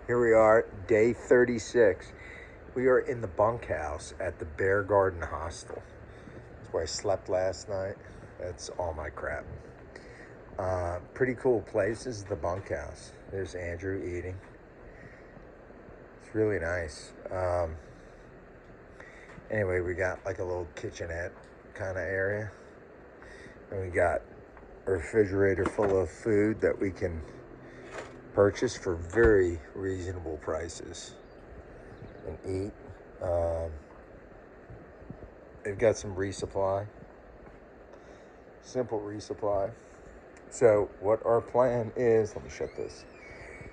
Here we are, day 36. We are in the bunkhouse at the Bear Garden Hostel. That's where I slept last night. That's all my crap. Pretty cool place. This is the bunkhouse. There's Andrew eating. It's really nice. Anyway, we got like a little kitchenette kind of area. And we got a refrigerator full of food that we can purchase for very reasonable prices and eat. They've got some resupply, simple resupply. So what our plan is, let me shut this.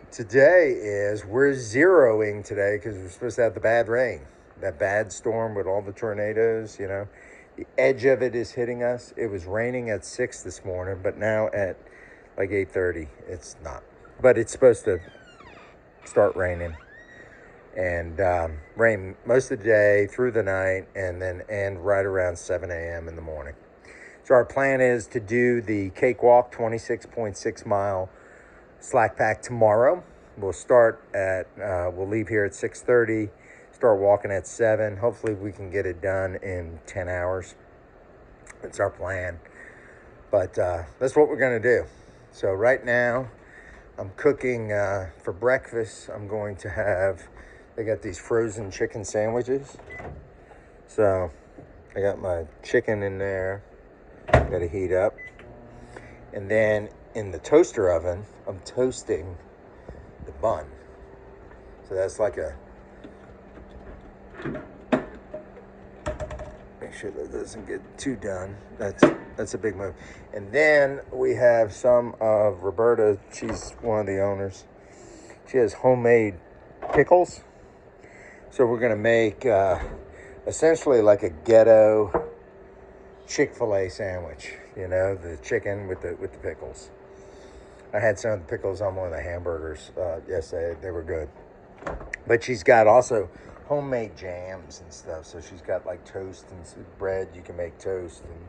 Today is we're zeroing today because we're supposed to have the bad rain, that bad storm with all the tornadoes, you know. The edge of it is hitting us. It was raining at 6 this morning, but now at like 8:30, it's not. But it's supposed to start raining and rain most of the day through the night and then end right around 7 a.m. in the morning. So our plan is to do the cakewalk, 26.6 mile slack pack tomorrow. We'll start at, we'll leave here at 6:30, start walking at 7. Hopefully we can get it done in 10 hours. That's our plan. But that's what we're going to do. So right now, I'm cooking for breakfast. I'm going to have, they got these frozen chicken sandwiches. So I got my chicken in there. Got to heat up. And then in the toaster oven, I'm toasting the bun. So that's like a, make sure that doesn't get too done. That's a big move. And then we have some of Roberta. She's one of the owners. She has homemade pickles. So we're gonna make essentially like a ghetto Chick-fil-A sandwich. You know, the chicken with the pickles. I had some of the pickles on one of the hamburgers yesterday. They were good. But she's got also homemade jams and stuff. So she's got like toast and bread. You can make toast and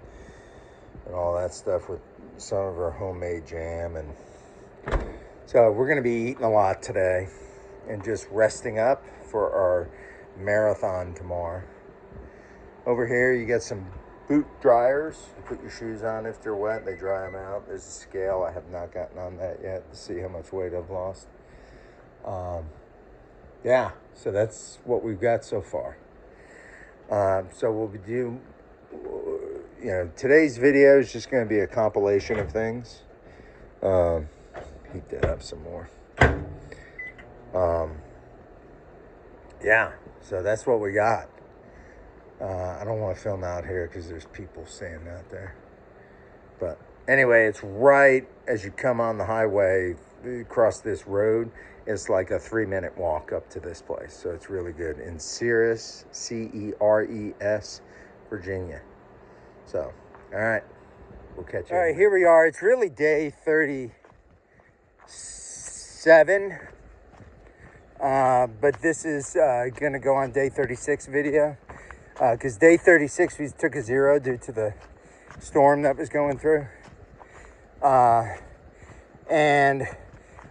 all that stuff with some of her homemade jam. And so we're going to be eating a lot today and just resting up for our marathon tomorrow. Over here, you got some boot dryers. You put your shoes on if they're wet. They dry them out. There's a scale. I have not gotten on that yet to see how much weight I've lost. Yeah, so that's what we've got so far. So we'll be doing, you know, today's video is just going to be a compilation of things. Heat that up some more. Yeah, so that's what we got. I don't want to film out here because there's people standing out there. But anyway, it's right as you come on the highway, across this road. It's like a 3-minute walk up to this place. So it's really good. In Ceres, Ceres, Virginia. So, all right. We'll catch you. All right, here we are. It's really day 37. But this is going to go on day 36 video. Because day 36, we took a zero due to the storm that was going through. And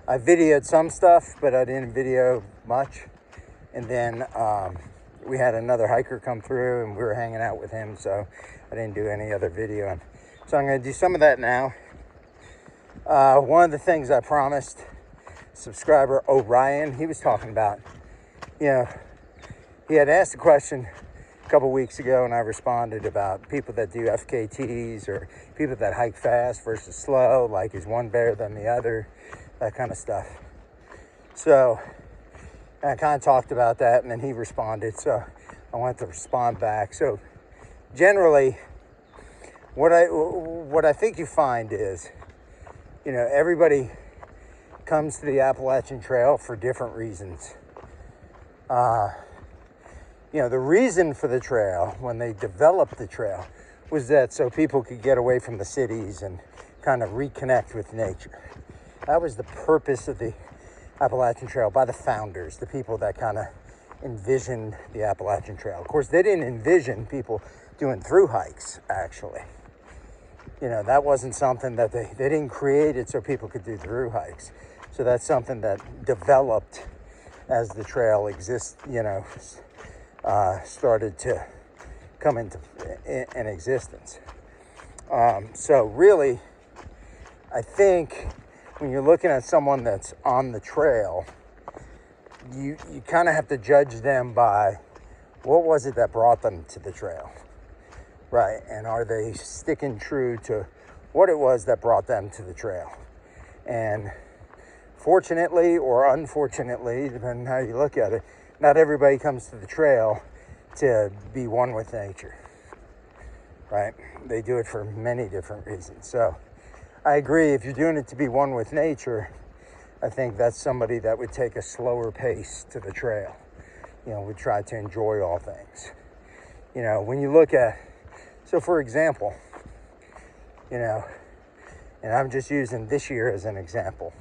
I videoed some stuff, but I didn't video much. And then we had another hiker come through and we were hanging out with him, so I didn't do any other video. So I'm going to do some of that now. One of the things I promised subscriber Orion, he was talking about, you know, he had asked a question a couple weeks ago and I responded about people that do FKTs or people that hike fast versus slow, like is one better than the other, that kind of stuff. So I kind of talked about that and then he responded, so I wanted to respond back. So generally what I think you find is, you know, everybody comes to the Appalachian Trail for different reasons. You know, the reason for the trail, when they developed the trail, was that so people could get away from the cities and kind of reconnect with nature. That was the purpose of the Appalachian Trail by the founders, the people that kind of envisioned the Appalachian Trail. Of course, they didn't envision people doing through hikes, actually. You know, that wasn't something that they didn't create it so people could do through hikes. So that's something that developed as the trail started to come into in existence. So really, I think when you're looking at someone that's on the trail, you kind of have to judge them by what was it that brought them to the trail, right? And are they sticking true to what it was that brought them to the trail? And fortunately or unfortunately, depending on how you look at it, not everybody comes to the trail to be one with nature, right? They do it for many different reasons. So I agree, if you're doing it to be one with nature, I think that's somebody that would take a slower pace to the trail, would try to enjoy all things. When you look at, so for example, and I'm just using this year as an example,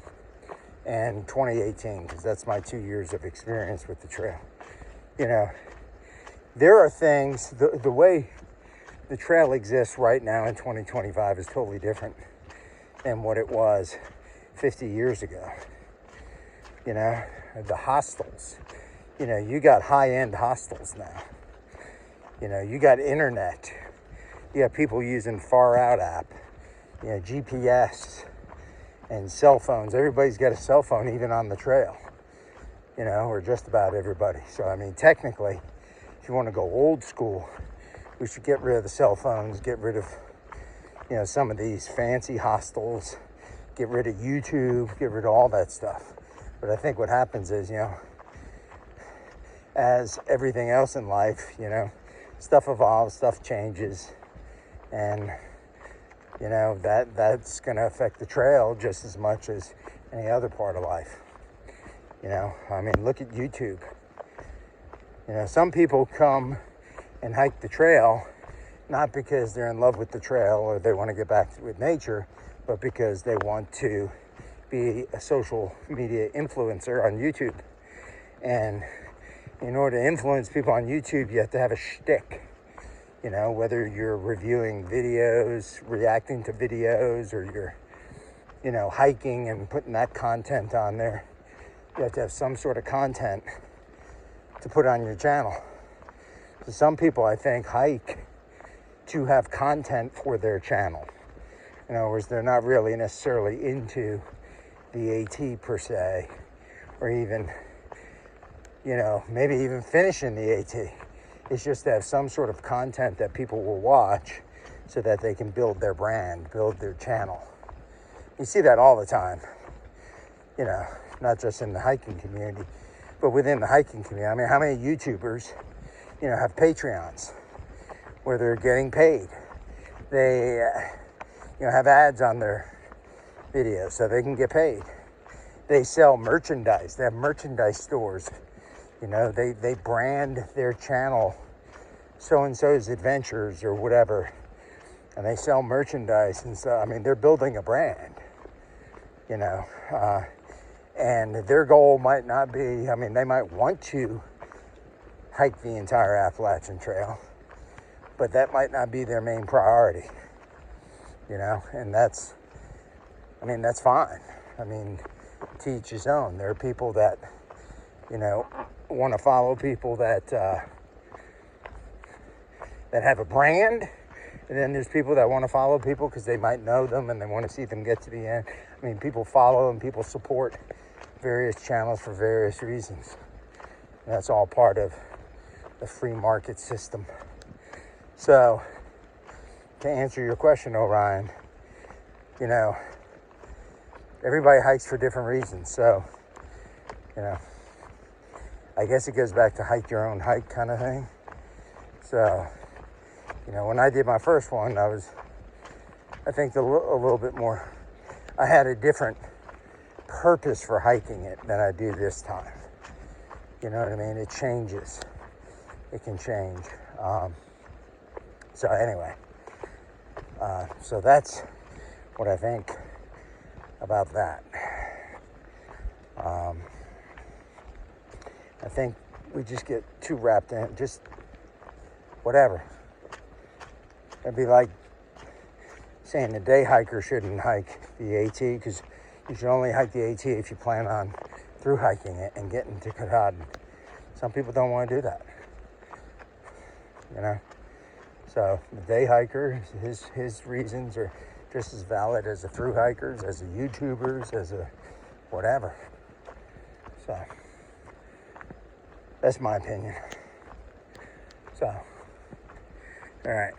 and 2018, because that's my 2 years of experience with the trail. There are things, the way the trail exists right now in 2025 is totally different than what it was 50 years ago. The hostels, you got high-end hostels now. You got internet. You got people using Far Out app, GPS and cell phones. Everybody's got a cell phone, even on the trail, or just about everybody. So, I mean, technically, if you want to go old school, we should get rid of the cell phones, get rid of, some of these fancy hostels, get rid of YouTube, get rid of all that stuff. But I think what happens is, as everything else in life, stuff evolves, stuff changes, and, that's going to affect the trail just as much as any other part of life. I mean, look at YouTube. Some people come and hike the trail not because they're in love with the trail or they want to get back with nature, but because they want to be a social media influencer on YouTube. And in order to influence people on YouTube, you have to have a shtick. Whether you're reviewing videos, reacting to videos, or you're, hiking and putting that content on there, you have to have some sort of content to put on your channel. So some people, I think, hike to have content for their channel. In other words, they're not really necessarily into the AT per se, or even, maybe even finishing the AT. It's just to have some sort of content that people will watch so that they can build their brand, build their channel. You see that all the time, not just in the hiking community, but within the hiking community. I mean, how many YouTubers, have Patreons where they're getting paid? They, have ads on their videos so they can get paid. They sell merchandise. They have merchandise stores. They brand their channel so-and-so's adventures or whatever, and they sell merchandise. And so, I mean, they're building a brand, and their goal might not be, I mean, they might want to hike the entire Appalachian Trail, but that might not be their main priority, and that's fine. I mean, to each his own. There are people that, want to follow people that have a brand, and then there's people that want to follow people because they might know them and they want to see them get to the end. I mean, people follow and people support various channels for various reasons. And that's all part of the free market system. So, to answer your question, Orion, everybody hikes for different reasons. So, I guess it goes back to hike your own hike kind of thing. So, when I did my first one, I think a little bit more, I had a different purpose for hiking it than I do this time. You know what I mean? It changes. It can change. So anyway, so that's what I think about that. I think we just get too wrapped in, just whatever. It'd be like saying the day hiker shouldn't hike the AT, because you should only hike the AT if you plan on through hiking it and getting to Katahdin. Some people don't want to do that, you know. So the day hiker, his reasons are just as valid as the through hikers, as the YouTubers, as a whatever. So that's my opinion. So, all right.